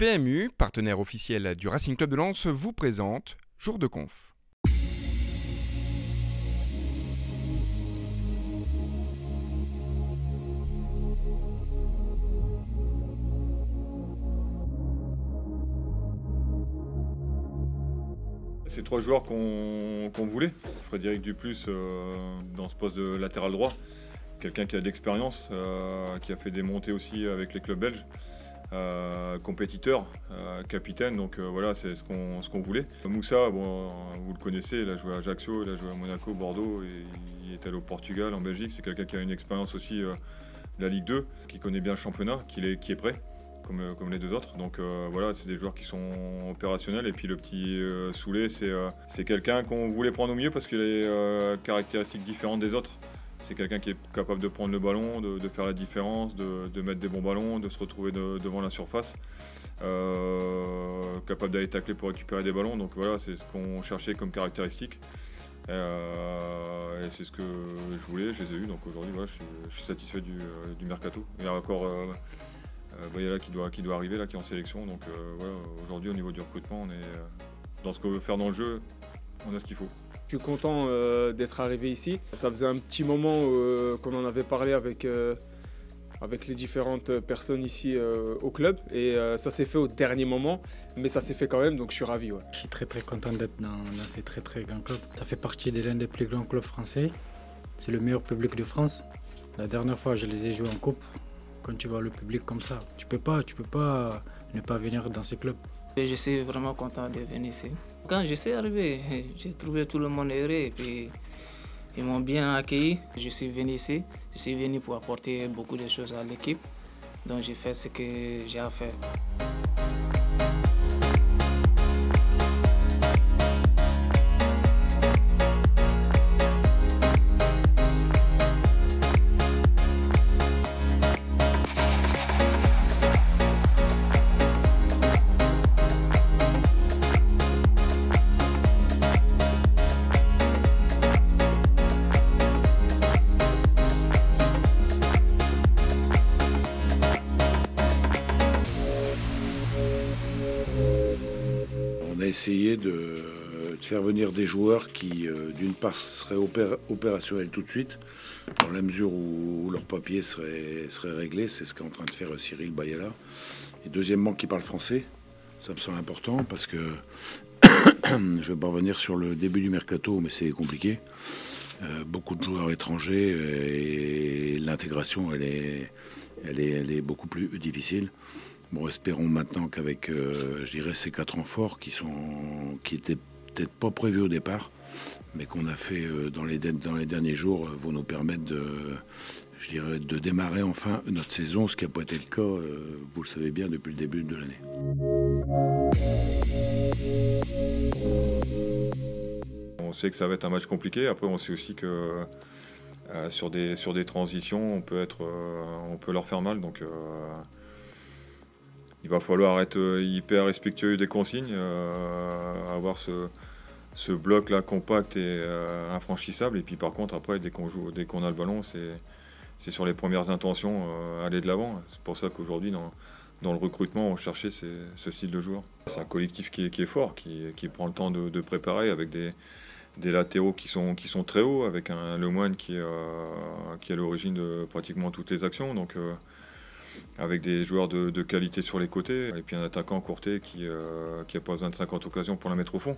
PMU, partenaire officiel du Racing Club de Lens, vous présente Jour de Conf. C'est trois joueurs qu'on voulait. Frédéric Duplus dans ce poste de latéral droit, quelqu'un qui a de l'expérience, qui a fait des montées aussi avec les clubs belges, compétiteur, capitaine, donc voilà, c'est ce qu'on voulait. Moussa, bon, vous le connaissez, il a joué à Ajaccio, il a joué à Monaco, Bordeaux, et il est allé au Portugal, en Belgique. C'est quelqu'un qui a une expérience aussi de la Ligue 2, qui connaît bien le championnat, qui est prêt. Comme les deux autres, donc voilà, c'est des joueurs qui sont opérationnels. Et puis le petit Soulé, c'est quelqu'un qu'on voulait prendre au mieux parce qu'il a des caractéristiques différentes des autres. C'est quelqu'un qui est capable de prendre le ballon, de faire la différence, de mettre des bons ballons, de se retrouver devant la surface, capable d'aller tacler pour récupérer des ballons. Donc voilà, c'est ce qu'on cherchait comme caractéristique. Et c'est ce que je voulais, je les ai eus. Donc aujourd'hui, voilà, je suis satisfait du mercato. Il y a encore Bayala qui doit arriver, là, qui est en sélection. Donc voilà, aujourd'hui, au niveau du recrutement, on est dans ce qu'on veut faire dans le jeu, on a ce qu'il faut. Je suis content d'être arrivé ici. Ça faisait un petit moment qu'on en avait parlé avec les différentes personnes ici au club. Et ça s'est fait au dernier moment, mais ça s'est fait quand même, donc je suis ravi. Ouais. Je suis très content d'être dans ces très grands clubs. Ça fait partie de l'un des plus grands clubs français. C'est le meilleur public de France. La dernière fois, je les ai joués en coupe. Quand tu vois le public comme ça, tu peux pas ne pas venir dans ces clubs. Je suis vraiment content de venir ici. Quand je suis arrivé, j'ai trouvé tout le monde heureux et puis ils m'ont bien accueilli. Je suis venu ici, je suis venu pour apporter beaucoup de choses à l'équipe. Donc j'ai fait ce que j'ai à faire. On a essayé de faire venir des joueurs qui, d'une part, seraient opérationnels tout de suite, dans la mesure où leur papier serait réglé. C'est ce qu'est en train de faire Cyril Bayala. Et deuxièmement, qui parlent français. Ça me semble important parce que je ne vais pas revenir sur le début du mercato, mais c'est compliqué. Beaucoup de joueurs étrangers et l'intégration, elle est beaucoup plus difficile. Bon, espérons maintenant qu'avec, je dirais, ces 4 renforts qui étaient peut-être pas prévus au départ, mais qu'on a fait dans les derniers jours, vont nous permettre de démarrer enfin notre saison, ce qui n'a pas été le cas, vous le savez bien, depuis le début de l'année. On sait que ça va être un match compliqué. Après, on sait aussi que sur des transitions, on peut leur faire mal. Donc il va falloir être hyper respectueux des consignes, avoir ce bloc-là compact et infranchissable. Et puis par contre, après, dès qu'on a le ballon, c'est sur les premières intentions, aller de l'avant. C'est pour ça qu'aujourd'hui, dans le recrutement, on cherchait ce style de joueur. C'est un collectif qui est fort, qui prend le temps de préparer avec des latéraux qui sont très hauts, avec un Lemoine qui est à l'origine de pratiquement toutes les actions. Donc, avec des joueurs de qualité sur les côtés, et puis un attaquant Courtet qui n'a pas besoin de 50 occasions pour la mettre au fond.